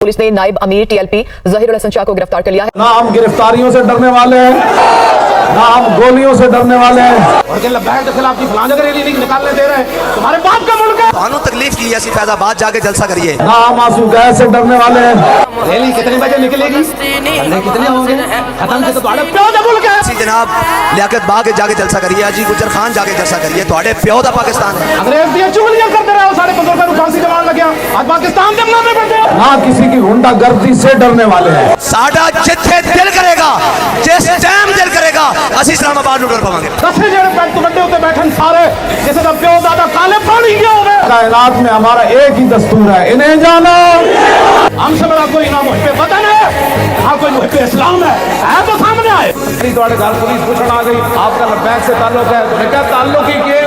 Police ने नायब अमीर टीएलपी ज़हीरुल हसन शाह को गिरफ्तार कर लिया है। ना हम गिरफ्तारियों से डरने वाले हैं, ना हम गोलियों से डरने वाले हैं। और लब्बैक के खिलाफ की फलां जगह रैली निकालने दे रहे हैं, तुम्हारे बाप का मुल्क है। कानून तकलीफ की ऐसी फैजाबाद जाके जलसा करिए। ना हम आंसू गैस से डरने वाले हैं। रैली कितने बजे निकलेगी, कितने होंगे, खत्म से तो तुम्हारे प्यो दा मुल्क है। जनाब लियाकत बाग जाके जलसा करिए, अजी गुजर खान जाके जलसा करिए, थोड़े प्यो दा पाकिस्तान है। अंग्रेज दियां चुगलियां करते रहे हो, सारे बुजुर्गों को फांसी जमान लग गया, आज पाकिस्तान के बनाने पड़ते हो। ना किसी की गुंडागर्दी से डरने वाले हैं। साडा जिथे दिल करेगा, जिस टाइम दिल करेगा, असी इस्लामाबाद लुट पावांगे। दसे जेड़े पैंट वड्डे उत्ते बैठन सारे जिसे दा प्यो दादा काले पानी गया होवे। कायनात में हमारा एक ही दस्तूर है, इन्हें जानो। हमसे बड़ा कोई ना मुझे वतन है, हाँ कोई मुझे इस्लाम है तो सामने आए। तुम्हारे घर पुलिस पूछने आ गई, आपका लब्बैक से ताल्लुक है, तो क्या ताल्लुक ही किए